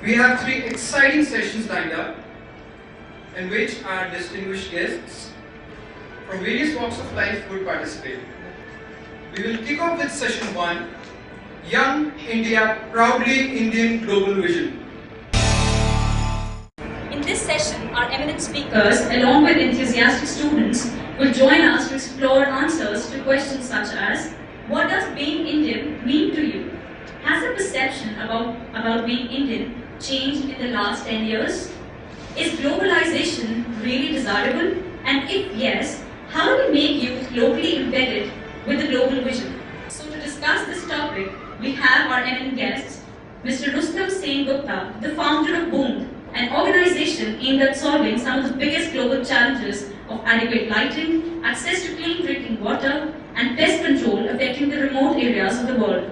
We have 3 exciting sessions lined up in which our distinguished guests from various walks of life would participate. We will kick off with session 1, Young India, Proudly Indian Global Vision. In this session, our eminent speakers, along with enthusiastic students, will join us to explore answers to questions such as, what does being Indian mean to you? Has the perception about being Indian changed in the last 10 years? Is globalization really desirable? And if yes, how do we make youth locally embedded with the global vision? So to discuss this topic, we have our eminent guests, Mr. Rustam Singh Gupta, the founder of BOOM, an organization aimed at solving some of the biggest global challenges of adequate lighting, access to clean drinking water, and pest control affecting the remote areas of the world.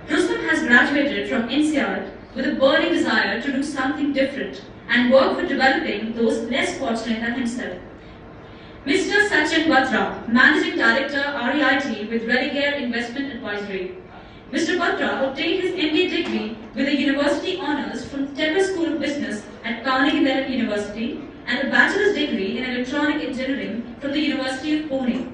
Rustam has graduated from NCR with a burning desire to do something different and work for developing those less fortunate than himself. Mr. Sachin Batra, Managing Director REIT with Religare Investment Advisory. Mr. Batra obtained his MBA degree with a university honours from Tepper School of Business at Carneiro University and a bachelor's degree in electronic engineering from the University of Pune.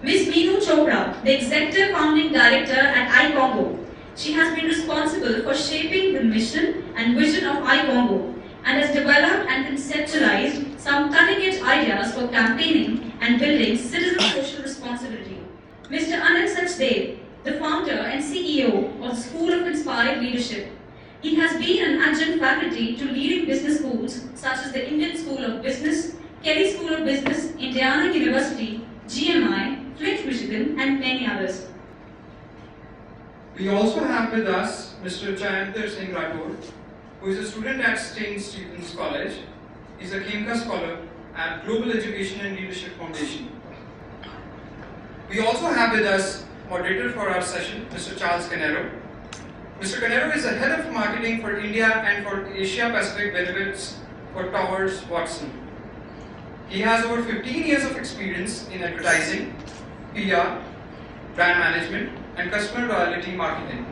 Ms. Meenu Chopra, the Executive Founding Director at iCongo. She has been responsible for shaping the mission and vision of iCongo and has developed and conceptualized some cutting-edge ideas for campaigning and building citizen social responsibility. Mr. Anand Sachdev, the founder and CEO of the School of Inspired Leadership. He has been an adjunct faculty to leading business schools such as the Indian School of Business, Kelley School of Business, Indiana University, GMI, Flint, Michigan, and many others. We also have with us Mr. Jayantar Singh Rathore, who is a student at St. Stephen's College. He is a Khemka Scholar at Global Education and Leadership Foundation. We also have with us moderator for our session, Mr. Charles Carneiro. Mr. Carneiro is the head of marketing for India and for Asia Pacific benefits for Towers Watson. He has over 15 years of experience in advertising, PR, brand management, and customer loyalty marketing.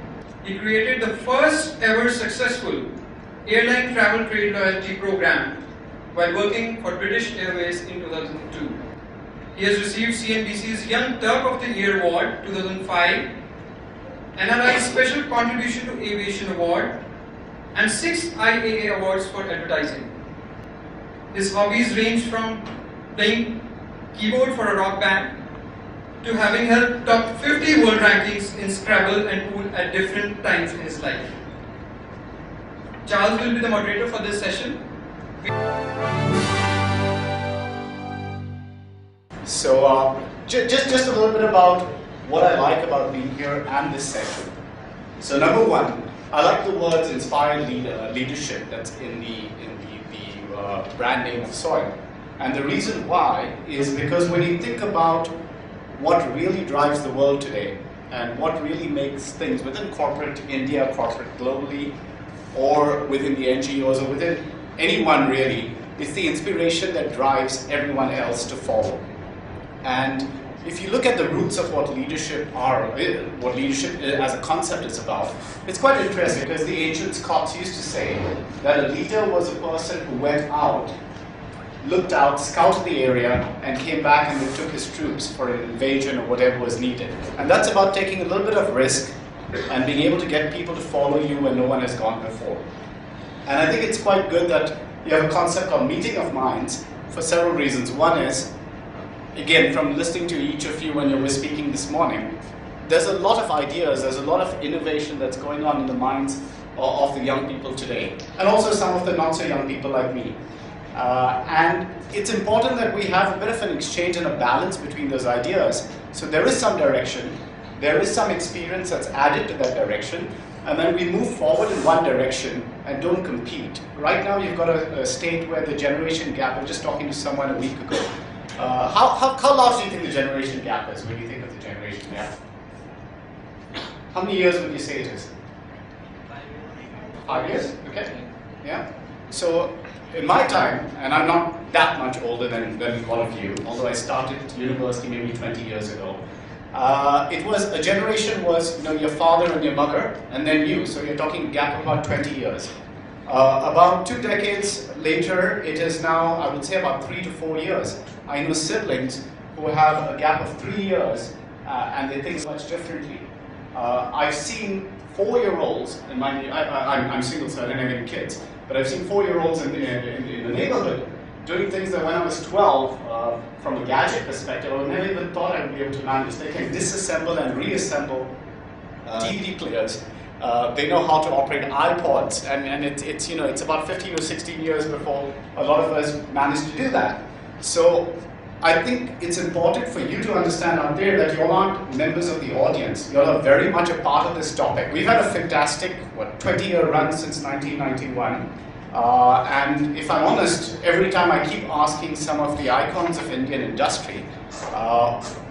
He created the first ever successful airline travel trade loyalty program while working for British Airways in 2002. He has received CNBC's Young Turk of the Year Award 2005, NRI's Special Contribution to Aviation Award, and 6 IAA awards for advertising. His hobbies range from playing keyboard for a rock band to having held top 50 world rankings in Scrabble and pool at different times in his life. Charles will be the moderator for this session. So just a little bit about what I like about being here and this session. So number one, I like the words inspired leadership that's in the brand name of Soil. And the reason why is because when you think about what really drives the world today and what really makes things within corporate India, corporate globally, or within the NGOs or within anyone really, it's the inspiration that drives everyone else to follow. And if you look at the roots of what leadership what leadership as a concept is about, it's quite interesting because the ancient Scots used to say that a leader was a person who went out, looked out, scouted the area, and came back and took his troops for an invasion or whatever was needed. And that's about taking a little bit of risk and being able to get people to follow you when no one has gone before. And I think it's quite good that you have a concept called meeting of minds for several reasons. One is, again, from listening to each of you when you were speaking this morning, there's a lot of ideas, there's a lot of innovation that's going on in the minds of the young people today, and also some of the not so young people like me. And it's important that we have a bit of an exchange and a balance between those ideas. So there is some direction, there is some experience that's added to that direction, and then we move forward in one direction and don't compete. Right now you've got a state where the generation gap, I was just talking to someone a week ago. How large do you think the generation gap is when you think of the generation gap? How many years would you say it is? 5 years? Okay. Yeah. So in my time, and I'm not that much older than all of you, although I started university maybe 20 years ago, it was, a generation was, your father and your mother, and then you. So you're talking a gap of about 20 years. About 2 decades later, it is now, I would say, about 3 to 4 years. I know siblings who have a gap of 3 years and they think much differently. I've seen 4-year-olds, and I'm single so I don't have any kids, but I've seen 4-year-olds in the neighborhood doing things that when I was 12, from a gadget perspective, I never even thought I would be able to manage. They can disassemble and reassemble DVD players. They know how to operate iPods, and it's about 15 or 16 years before a lot of us managed to do that. So I think it's important for you to understand out there that you all aren't members of the audience. You all are very much a part of this topic. We've had a fantastic 20-year run since 1991. And if I'm honest, every time I keep asking some of the icons of Indian industry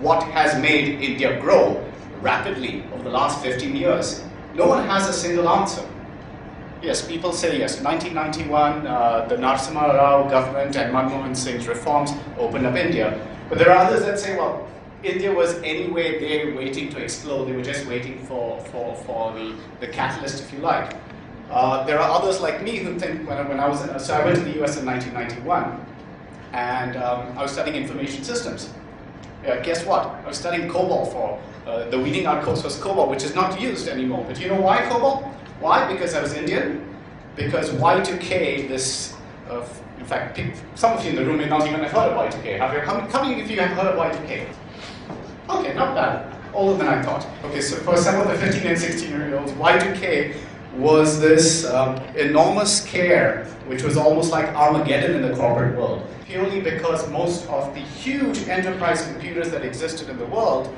what has made India grow rapidly over the last 15 years, no one has a single answer. Yes, people say yes, 1991, the Narasimha Rao government and Manmohan Singh's reforms opened up India. But there are others that say, well, India was anyway there waiting to explode. They were just waiting for the catalyst, if you like. There are others like me who think when I was so I went to the US in 1991 and I was studying information systems. Guess what? I was studying COBOL for the weeding out course was COBOL, which is not used anymore. But you know why COBOL? Why? Because I was Indian. Because Y2K, this, in fact, some of you in the room may not even have heard of Y2K. How many of you have heard of Y2K? Okay, not bad. Older than I thought. Okay, so for some of the 15 and 16-year-olds, Y2K was this enormous scare, which was almost like Armageddon in the corporate world, purely because most of the huge enterprise computers that existed in the world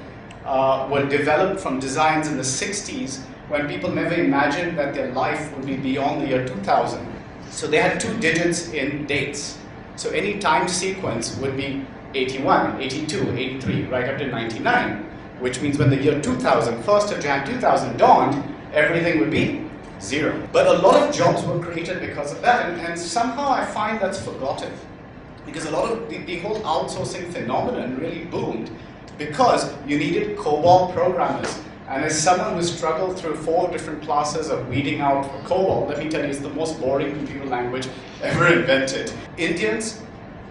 were developed from designs in the 60s when people never imagined that their life would be beyond the year 2000. So they had 2 digits in dates. So any time sequence would be 81, 82, 83, right up to 99, which means when the year 2000, 1st of Jan 2000 dawned, everything would be 0. But a lot of jobs were created because of that, and somehow I find that's forgotten. Because a lot of the whole outsourcing phenomenon really boomed because you needed COBOL programmers. And as someone who struggled through 4 different classes of weeding out COBOL, let me tell you, it's the most boring computer language ever invented. Indians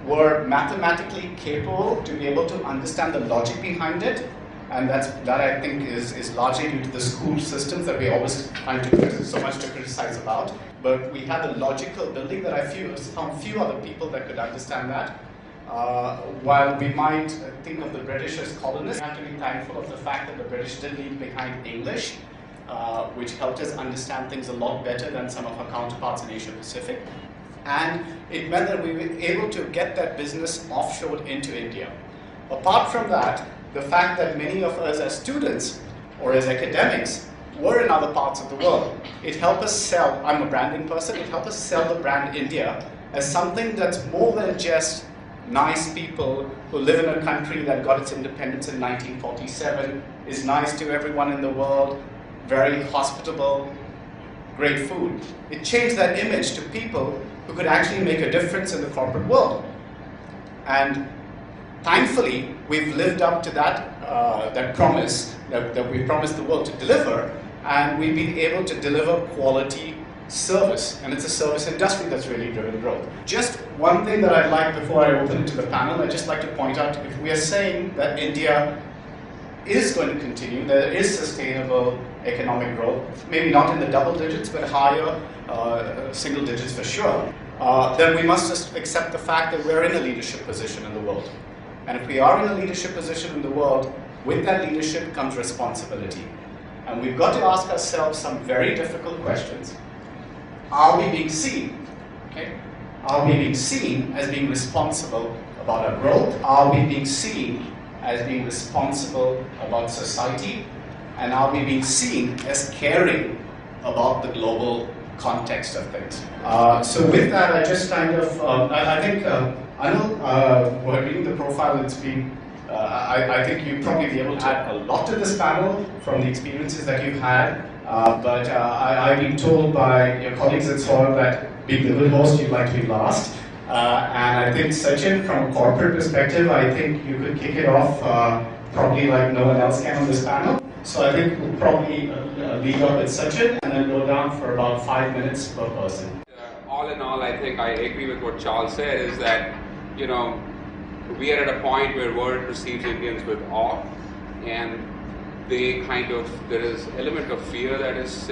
were mathematically capable to be able to understand the logic behind it, and that I think is largely due to the school systems that we always find so much to criticize about. But we had a logical building that I found few other people that could understand that. While we might think of the British as colonists, we have to be thankful of the fact that the British did leave behind English, which helped us understand things a lot better than some of our counterparts in Asia Pacific. And it meant that we were able to get that business offshored into India. Apart from that, the fact that many of us as students or as academics were in other parts of the world, it helped us sell, I'm a branding person, it helped us sell the brand India as something that's more than just nice people who live in a country that got its independence in 1947, is nice to everyone in the world, very hospitable, great food. It changed that image to people who could actually make a difference in the corporate world. And thankfully, we've lived up to that promise that we promised the world to deliver, and we've been able to deliver quality service, and it's a service industry that's really driven growth. Just one thing that I'd like, before I open it to the panel, I'd just like to point out, if we are saying that India is going to continue, there is sustainable economic growth, maybe not in the double digits, but higher single digits for sure, then we must just accept the fact that we're in a leadership position in the world. And if we are in a leadership position in the world, with that leadership comes responsibility. And we've got to ask ourselves some very difficult questions. Are we being seen? Okay? Are we being seen as being responsible about our growth? Are we being seen as being responsible about society? And are we being seen as caring about the global context of things? So with that, I just kind of, I think, Anil, while reading the profile, it's been, I think you'll probably be able to add a lot to this panel from the experiences that you've had. But I've been told by your colleagues at SOIL that being the good host, you'd like to be last. And I think, Sachin, from a corporate perspective, I think you could kick it off probably like no one else can on this panel. So I think we'll probably lead up with Sachin and then go down for about 5 minutes per person. all in all, I think I agree with what Charles said, is that, you know, we are at a point where world perceives Indians with awe, and they kind of, there is element of fear that is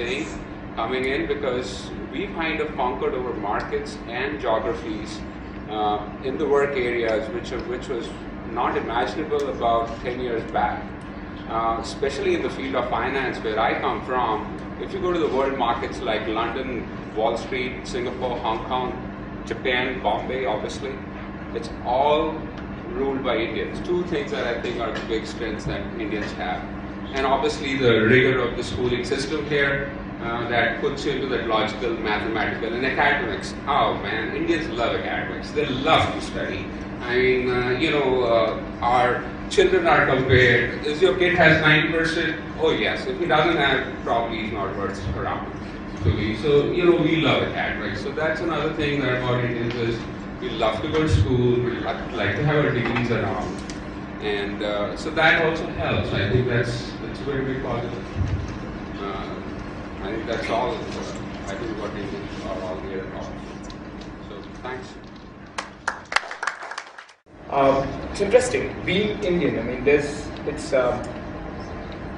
coming in, because we kind of conquered over markets and geographies in the work areas which was not imaginable about 10 years back. Especially in the field of finance where I come from, if you go to the world markets like London, Wall Street, Singapore, Hong Kong, Japan, Bombay, obviously, it's all ruled by Indians. Two things that I think are the big strengths that Indians have. And obviously the rigor of the schooling system here that puts you into that logical, mathematical, and academics. Oh man, Indians love academics. They love to study. I mean, you know, our children are compared. If your kid has 90%, oh yes. If he doesn't have, probably he's not worth around to me. So, you know, we love academics. So that's another thing that about Indians is we love to go to school, we like to have our degrees around. And so that also helps. I think that's very, very positive. I think that's all, I think what Indians are all here about. So, thanks. It's interesting, being Indian, I mean,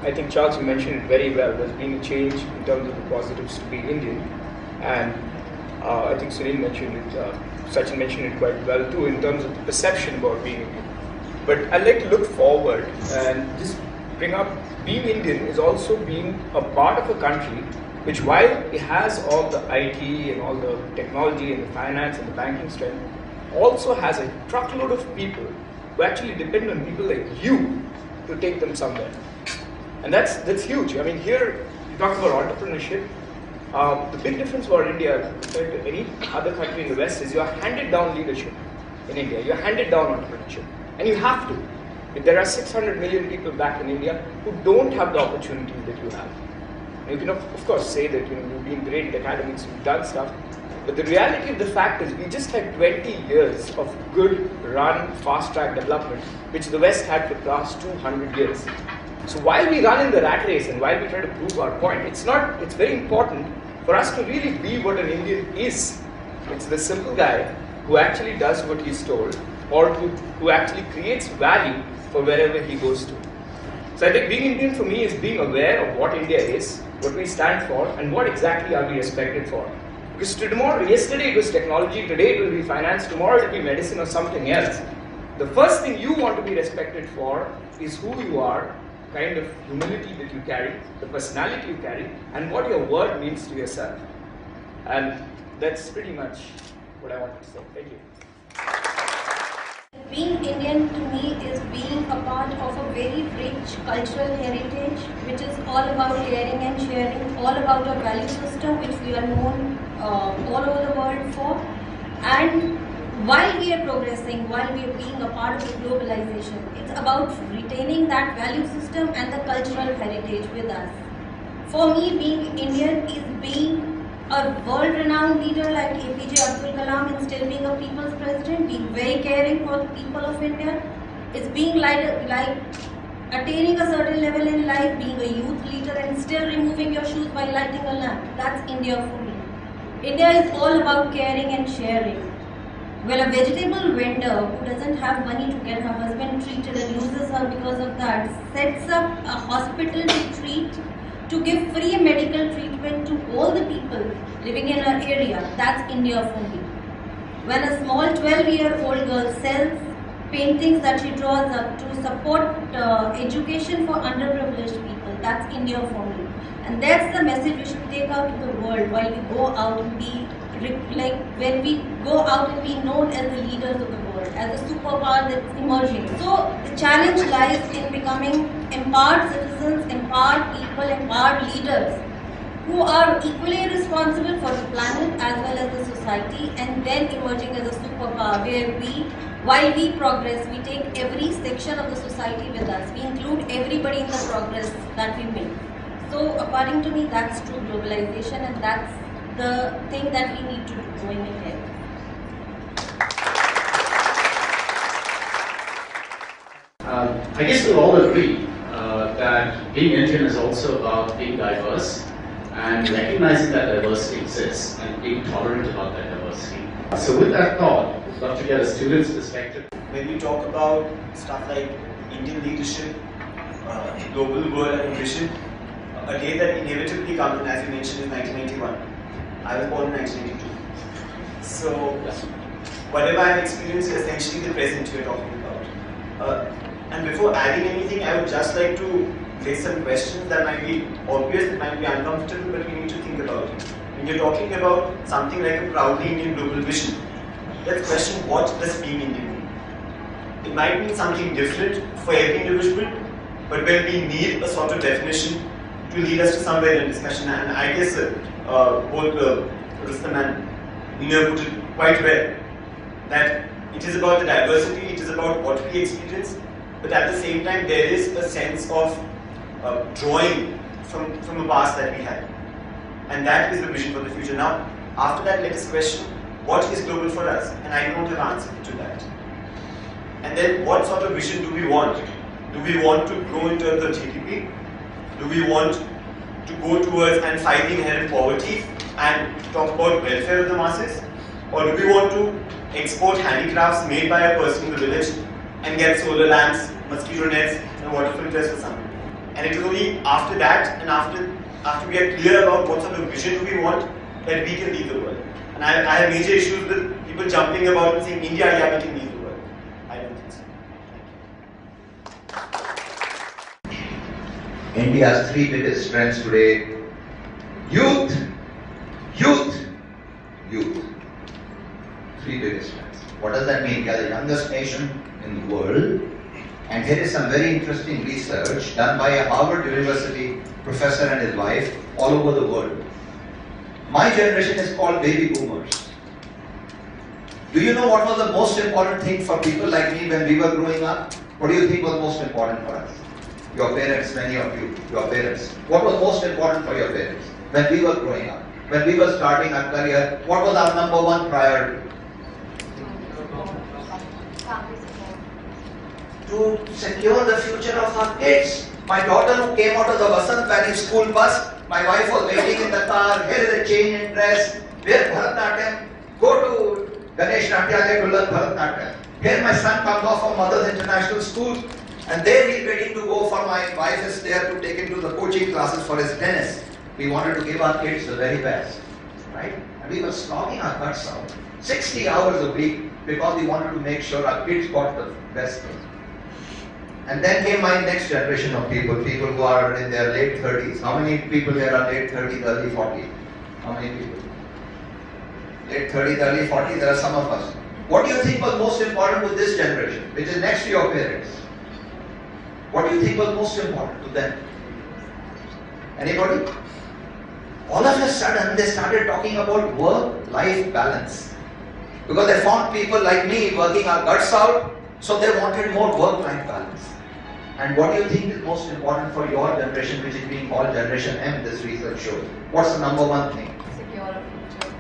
I think Charles, you mentioned it very well, there's been a change in terms of the positives to being Indian, and I think Sunil mentioned it, Sachin mentioned it quite well too, in terms of the perception about being Indian. But I'd like to look forward and just bring up, being Indian is also being a part of a country which, while it has all the IT and all the technology and the finance and the banking strength, also has a truckload of people who actually depend on people like you to take them somewhere. And that's huge. I mean, here you talk about entrepreneurship. The big difference about India compared to any other country in the West is you are handed down leadership in India. You are handed down entrepreneurship. And you have to. There are 600 million people back in India who don't have the opportunities that you have. And you can of course say that you've been great at academics, you've done stuff. But the reality of the fact is we just had 20 years of good run, fast-track development, which the West had for the last 200 years. So while we run in the rat race and while we try to prove our point, it's very important for us to really be what an Indian is. It's the simple guy who actually does what he's told, or who actually creates value for wherever he goes to. So I think being Indian for me is being aware of what India is, what we stand for, and what exactly are we respected for. Because yesterday it was technology, today it will be finance, tomorrow it will be medicine or something else. The first thing you want to be respected for is who you are, kind of humility that you carry, the personality you carry, and what your word means to yourself. And that's pretty much what I wanted to say. Thank you. Being Indian to me is being a part of a very rich cultural heritage, which is all about caring and sharing, all about a value system which we are known all over the world for. And while we are progressing, while we are being a part of the globalization, it's about retaining that value system and the cultural heritage with us. For me, being Indian is being a world-renowned leader like APJ Abdul Kalam and still being a people's president, being very caring for the people of India. It's being like attaining a certain level in life, being a youth leader and still removing your shoes while lighting a lamp. That's India for me. India is all about caring and sharing. Well, a vegetable vendor who doesn't have money to get her husband treated and loses her because of that sets up a hospital to treat, to give free medical treatment to all the people living in her area. That's India for me. When a small 12-year-old girl sells paintings that she draws up to support education for underprivileged people, that's India for me. And that's the message we should take out to the world while we go out and be, when we go out and be known as the leaders of the world, as a superpower that's emerging. So the challenge lies in becoming empowered citizens, empowered people, empowered leaders who are equally responsible for the planet as well as the society, and then emerging as a superpower where while we progress, we take every section of the society with us. We include everybody in the progress that we make. So according to me, that's true globalization, and that's the thing that we need to do going ahead. I guess we'll all agree that being Indian is also about being diverse and recognizing that diversity exists and being tolerant about that diversity. So with that thought, I'd love to get a student's perspective. When we talk about stuff like Indian leadership, global world and vision, a day that inevitably comes, as you mentioned, is 1991. I was born in 1982. So whatever I've experienced is essentially the present you're talking about. And before adding anything, I would just like to raise some questions that might be obvious, that might be uncomfortable, but we need to think about it. When you're talking about something like a proudly Indian global vision, let's question what does being Indian mean. It might mean something different for every individual, but when we need a sort of definition to lead us to somewhere in discussion, and I guess both Rustam and Nina put it quite well, that it is about the diversity, it is about what we experience, but at the same time there is a sense of drawing from a past that we had. And that is the vision for the future. Now, after that, let us question what is global for us, and I don't have an answer to that. And then what sort of vision do we want? Do we want to grow in terms of GDP? Do we want to go towards and fight the inherent poverty and talk about welfare of the masses? Or do we want to export handicrafts made by a person in the village and get solar lamps, mosquito nets and water filters for someone? And it is only after that and after we are clear about what sort of vision do we want that we can lead the world. And I have major issues with people jumping about and saying, India, yeah, we can lead the world. I don't think so. India's three biggest strengths today: youth, youth, youth. Three biggest strengths. What does that mean? We are the youngest nation in the world, and here is some very interesting research done by a Harvard University professor and his wife all over the world. My generation is called baby boomers. Do you know what was the most important thing for people like me when we were growing up? What do you think was most important for us? Your parents, many of you, your parents. What was most important for your parents when we were growing up? When we were starting our career, what was our number one priority? To secure the future of our kids. My daughter who came out of the Vasant Valley school bus, my wife was waiting in the car, here is a change in dress, wear Bharatnatyam, go to Ganesh Natyalaya to learn Bharatnatyam. Here my son comes off from Mother's International School, and there he is waiting to go for my wife is there to take him to the coaching classes for his tennis. We wanted to give our kids the very best, right? And we were slogging our guts out, 60 hours a week, because we wanted to make sure our kids got the best thing. And then came my next generation of people who are in their late 30s. How many people here are late 30s, early 40s? How many people? Late 30s, early 40s, there are some of us. What do you think was most important to this generation, which is next to your parents? What do you think was most important to them? Anybody? All of a sudden, they started talking about work-life balance. Because they found people like me working our guts out, so they wanted more work-life balance. And what do you think is most important for your generation, which is being called Generation M, this research shows? What's the number one thing? Secure a future.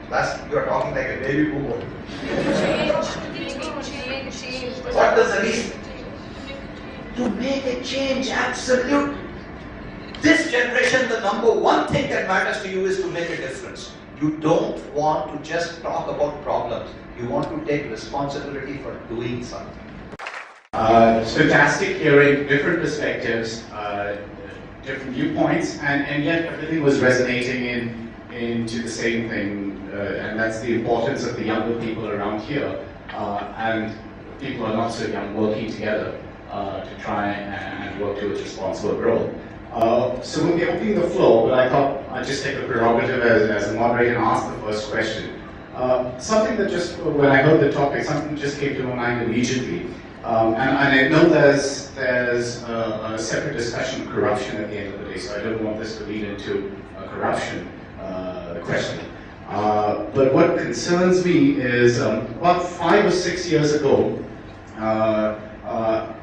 That's, you're talking like a baby boomer. Change. What does the reason? To make a change, absolute. This generation, the number one thing that matters to you is to make a difference. You don't want to just talk about problems. You want to take responsibility for doing something. Fantastic hearing different perspectives, different viewpoints, and yet everything was resonating into the same thing, and that's the importance of the younger people around here, and people are not so young working together to try and work towards responsible growth. So we'll be opening the floor, but I thought I'd just take the prerogative as a moderator and ask the first question. Something that just, when I heard the topic, something just came to my mind immediately. And I know there's a separate discussion of corruption at the end of the day, so I don't want this to lead into a corruption question. But what concerns me is about 5 or 6 years ago, a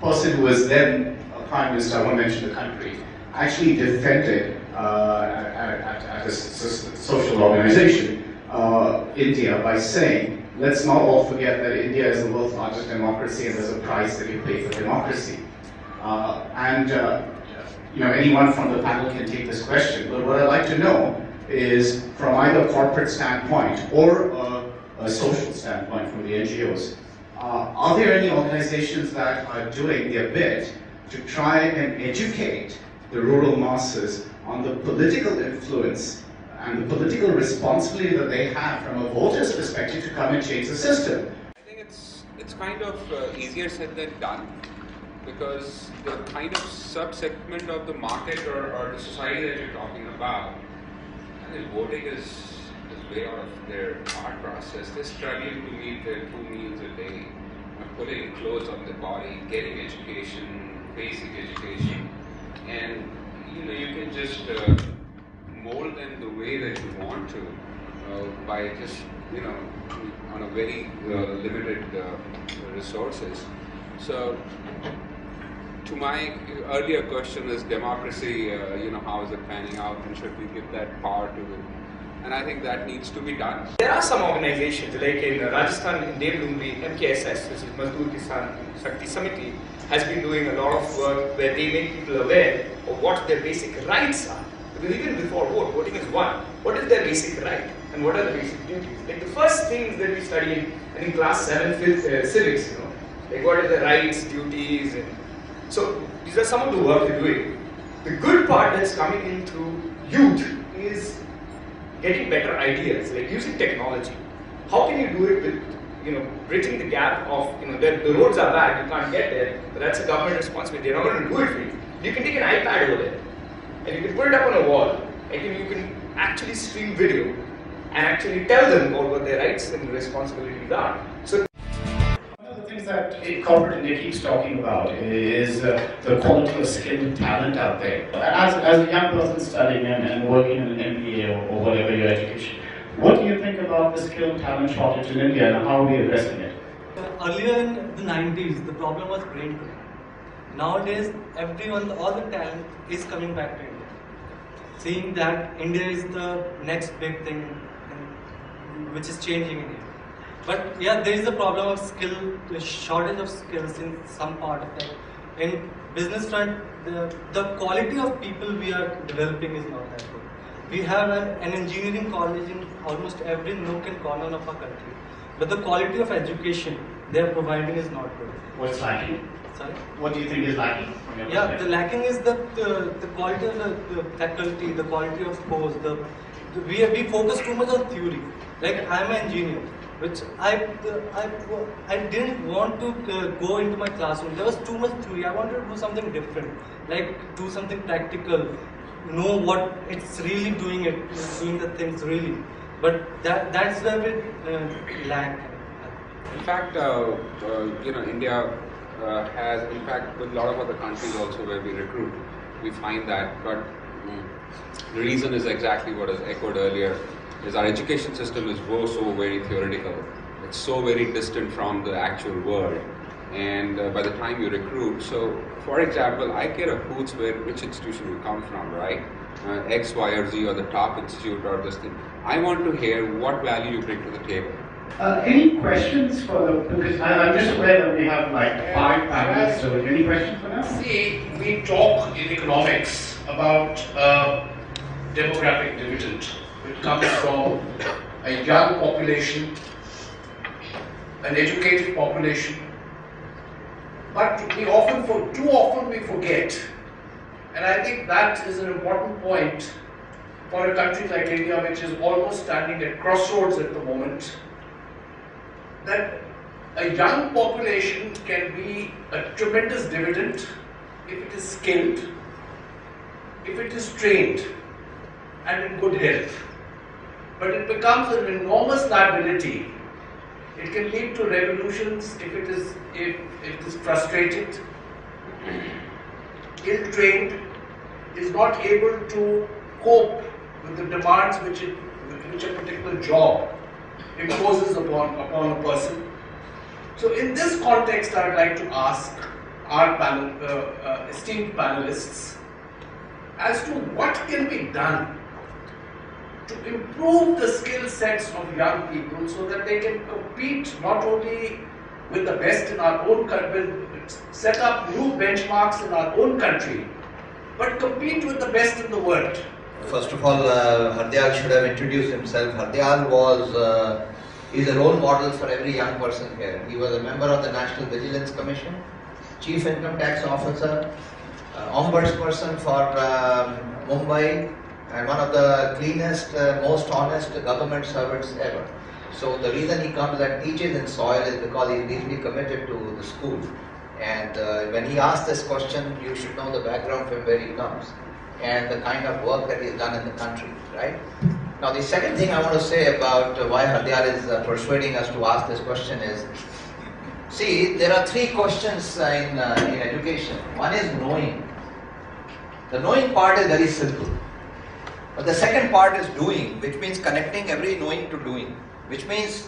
person who was then a prime minister, I won't mention the country, actually defended at a social organization India by saying, let's not all forget that India is the world's largest democracy and there's a price that you pay for democracy. anyone from the panel can take this question, but what I'd like to know is from either a corporate standpoint or a social standpoint from the NGOs, are there any organizations that are doing their bit to try and educate the rural masses on the political influence and the political responsibility that they have from a voter's perspective to come and change the system? I think it's kind of easier said than done, because the kind of sub-segment of the market or the society that you're talking about, I think voting is way out of their thought process. They're struggling to meet their 2 meals a day, putting clothes on their body, getting education, basic education, and you can just mold them the way that you want to by just on a very limited resources. So to my earlier question, is democracy, how is it panning out, and should we give that power to it? And I think that needs to be done. There are some organizations, like in Rajasthan, in Devlumbi, MKSS, which is Mazdoor Kisan Shakti Samiti, has been doing a lot of work where they make people aware of what their basic rights are. Because even before voting is one. What is their basic right and what are the basic duties? Like the first things that we study in class 7 civics, like what are the rights, duties, and so these are some of the work they're doing. The good part that's coming in through youth is getting better ideas, like using technology. How can you do it with, bridging the gap of, the roads are bad, you can't get there, but that's a government responsibility. They're not going to do it for you. You can take an iPad over there, and you can put it up on a wall, and you can actually stream video, and actually tell them about what their rights and responsibilities are. So one of the things that corporate India keeps talking about is the quality of skilled talent out there. As a young person studying and working in an MBA or whatever your education, what do you think about the skilled talent shortage in India and how are we addressing it? Earlier in the 90s, the problem was brain drain. Nowadays, all the talent is coming back to India, seeing that India is the next big thing which is changing in India. But yeah, there is a problem of the shortage of skills in some part of that. In business front, the quality of people we are developing is not that good. We have an engineering college in almost every nook and corner of our country, but the quality of education they are providing is not good. What's lacking? Sorry? What do you think is lacking? Yeah, the lacking is the quality of the faculty, the quality of course. We focus too much on theory. Like I am an engineer, which I didn't want to go into my classroom. There was too much theory. I wanted to do something different, like do something practical, know what it's really doing the things really. But that's where we lack. In fact, India has, in fact, with a lot of other countries also where we recruit, we find that. But the reason is exactly what is echoed earlier, is our education system is so very theoretical. It's so very distant from the actual world. And by the time you recruit, so for example, I care a hoots which institution you come from, right? X, Y, or Z, or the top institute, or this thing. I want to hear what value you bring to the table. Any questions because I'm just aware that we have like 5 panelists, so any questions for us? See, we talk in economics about demographic dividend, which comes from a young population, an educated population, but too often we forget, and I think that is an important point for a country like India, which is almost standing at crossroads at the moment, that a young population can be a tremendous dividend if it is skilled, if it is trained, and in good health. But it becomes an enormous liability. It can lead to revolutions if it is frustrated, ill-trained, is not able to cope with the demands which a particular job imposes upon a person. So in this context, I would like to ask our esteemed panelists as to what can be done to improve the skill sets of young people so that they can compete not only with the best in our own country, set up new benchmarks in our own country, but compete with the best in the world. First of all, Hardyal should have introduced himself. Hardyal is a role model for every young person here. He was a member of the National Vigilance Commission, Chief Income Tax Officer, ombudsperson for Mumbai, and one of the cleanest, most honest government servants ever. So the reason he comes and teaches in soil is because he is deeply committed to the school. And when he asked this question, you should know the background from where he comes and the kind of work that he has done in the country, right? Now the second thing I want to say about why Hardyal is persuading us to ask this question is, see, there are three questions in education. One is knowing. The knowing part is very simple. But the second part is doing, which means connecting every knowing to doing, which means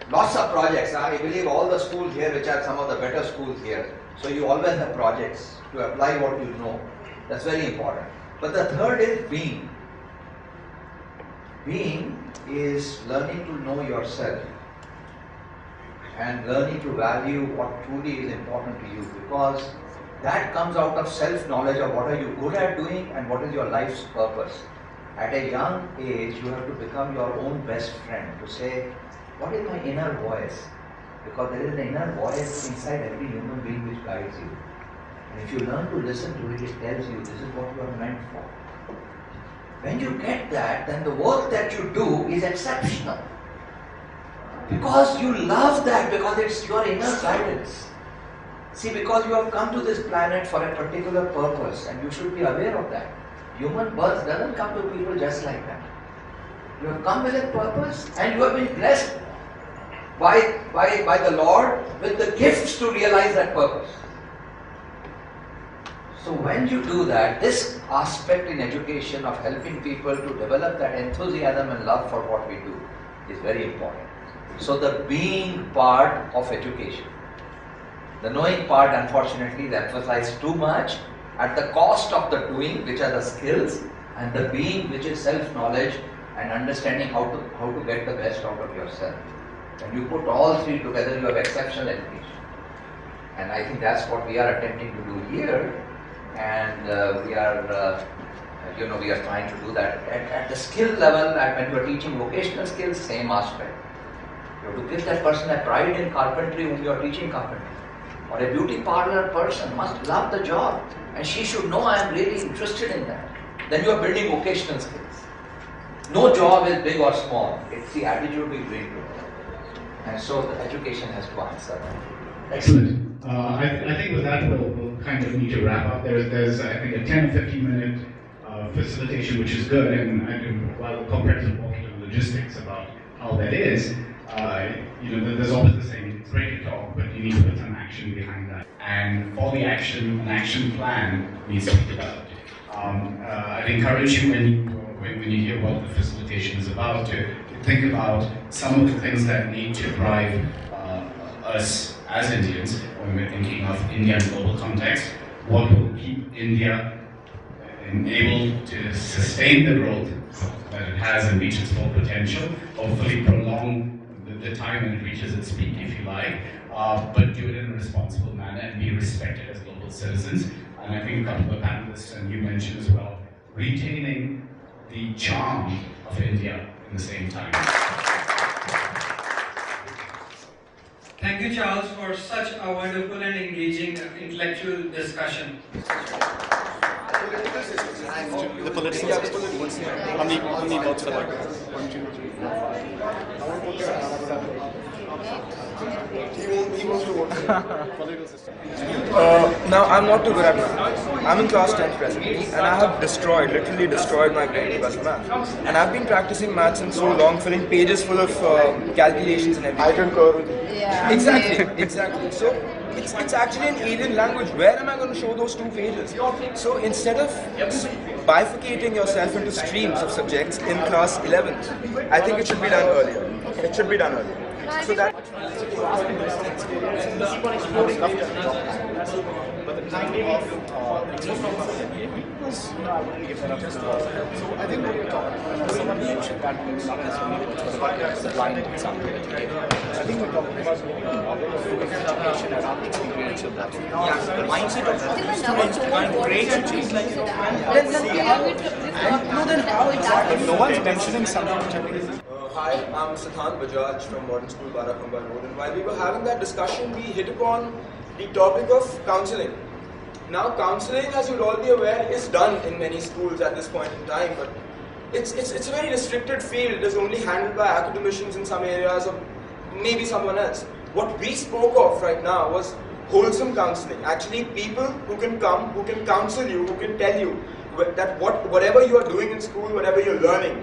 lots of projects. I believe all the schools here, which are some of the better schools here, so you always have projects to apply what you know. That's very important. But the third is being. Being is learning to know yourself and learning to value what truly is important to you, because that comes out of self-knowledge of what are you good at doing and what is your life's purpose. At a young age, you have to become your own best friend, to say, what is my inner voice? Because there is an inner voice inside every human being which guides you. And if you learn to listen to it, it tells you this is what you are meant for. When you get that, then the work that you do is exceptional. Because you love that, because it's your inner guidance. See, because you have come to this planet for a particular purpose, and you should be aware of that. Human birth doesn't come to people just like that. You have come with a purpose, and you have been blessed by the Lord with the gifts to realize that purpose. So when you do that, this aspect in education of helping people to develop that enthusiasm and love for what we do is very important. So the being part of education. The knowing part, unfortunately, is emphasized too much at the cost of the doing, which are the skills, and the being, which is self-knowledge and understanding how to get the best out of yourself. When you put all three together, you have exceptional education. And I think that's what we are attempting to do here. And we are trying to do that at the skill level. When you are teaching vocational skills, same aspect. You have to give that person a pride in carpentry whom you are teaching carpentry. Or a beauty parlor person must love the job, and she should know I am really interested in that. Then you are building vocational skills. No job is big or small. It's the attitude we bring to it. And so the education has to answer. Excellent. I think with that we'll kind of need to wrap up. There's I think a 10 or 15 minute facilitation, which is good, and while compared to walking to logistics about how that is, there's always the saying, it's great to talk, but you need to put some action behind that. And for the action, an action plan needs to be developed. I'd encourage you when you hear what the facilitation is about to think about some of the things that need to drive us as Indians when we're thinking of India in global context. What will keep India able to sustain the growth that it has and reach its full potential, hopefully prolong the time when it reaches its peak, if you like, but do it in a responsible manner and be respected as global citizens. And I think a couple of panelists, and you mentioned as well, retaining the charm of India in the same time. Thank you, Charles, for such a wonderful and engaging intellectual discussion. The political system. How many votes are there? 1, 2, 3, 4, 5. He wants to vote for political system. Now, I'm not too good at math. I'm in class 10 presently, and I have literally destroyed my brain because of math. And I've been practicing maths since so long, filling pages full of calculations and everything. I concur with you. Yeah. Exactly. So, it's actually an alien language. Where am I going to show those 2 pages? So, instead of bifurcating yourself into streams of subjects in class 11th, I think it should be done earlier. So that. But the kind of because I wouldn't give that up just thought. So I think what we're talking about, someone mentioned that maybe not necessarily about the blind example that you gave. I think we're talking about maybe the model of doing education around experiential learning. Yeah, the mindset of students going great to change. No one's mentioning something which I think. Hi, I'm Siddhant Bajaj from Modern School Barakhamba Road, and while we were having that discussion, we hit upon the topic of counselling. Now, counselling, as you'll all be aware, is done in many schools at this point in time, but it's a very restricted field. It is only handled by academicians in some areas or maybe someone else. What we spoke of right now was wholesome counselling. Actually, people who can come, who can counsel you, who can tell you that whatever you are doing in school, whatever you're learning,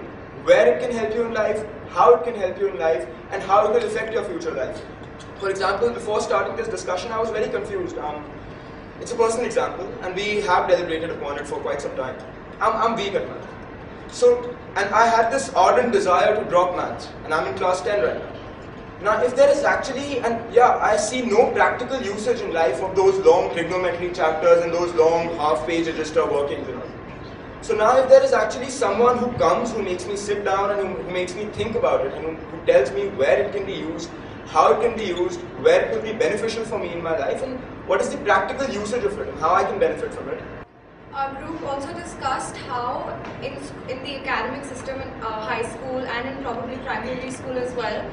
where it can help you in life, how it can help you in life, and how it will affect your future life. For example, before starting this discussion, I was very confused. It's a personal example, and we have deliberated upon it for quite some time. I'm weak at math. So, and I had this ardent desire to drop maths, and I'm in class 10 right now. Now, if there is actually, and yeah, I see no practical usage in life of those long trigonometry chapters and those long half-page register workings and all. So now if there is actually someone who comes, who makes me sit down and who makes me think about it, and who tells me where it can be used, how it can be used, where it will be beneficial for me in my life, and what is the practical usage of it, and how I can benefit from it. Our group also discussed how in the academic system in high school and in probably primary school as well,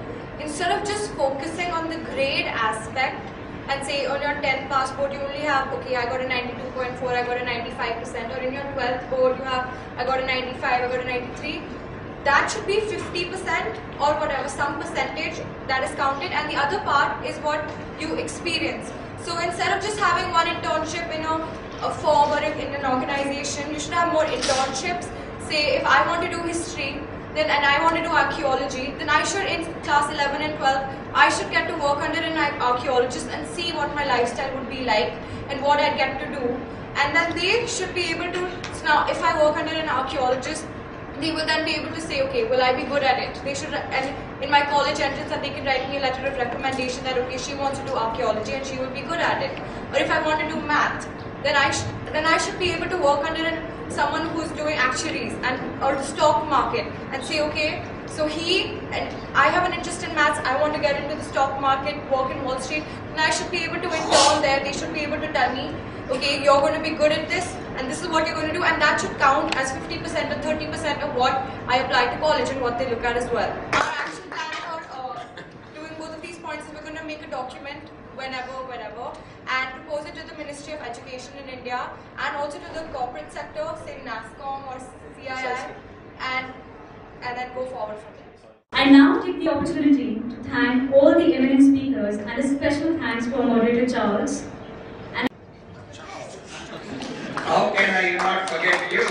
instead of just focusing on the grade aspect, and say on your 10th passport you only have, okay, I got a 92.4, I got a 95%, or in your 12th board you have, I got a 95, I got a 93. That should be 50% or whatever, some percentage that is counted, and the other part is what you experience. So instead of just having one internship in a firm or in an organization, you should have more internships. Say if I want to do history, then and I want to do archaeology, then I should, in class 11 and 12, I should get to work under an archaeologist and see what my lifestyle would be like and what I'd get to do. And then they should be able to, so now if I work under an archaeologist, they will then be able to say, okay, will I be good at it? They should, and in my college entrance, and they can write me a letter of recommendation that, okay, she wants to do archaeology and she will be good at it. Or if I want to do math, then I should be able to work under someone who's doing actuaries or the stock market and say, okay, so I have an interest in maths, I want to get into the stock market, work in Wall Street, and I should be able to intern there. They should be able to tell me, okay, you're going to be good at this, and this is what you're going to do, and that should count as 50% or 30% of what I apply to college and what they look at as well. Our action plan for doing both of these points is we're going to make a document whenever, and propose it to the Ministry of Education in India, and also to the corporate sector, say NASCOM or CII, and then go forward from there. I now take the opportunity to thank all the eminent speakers, and a special thanks for moderator Charles. How can I not forget you?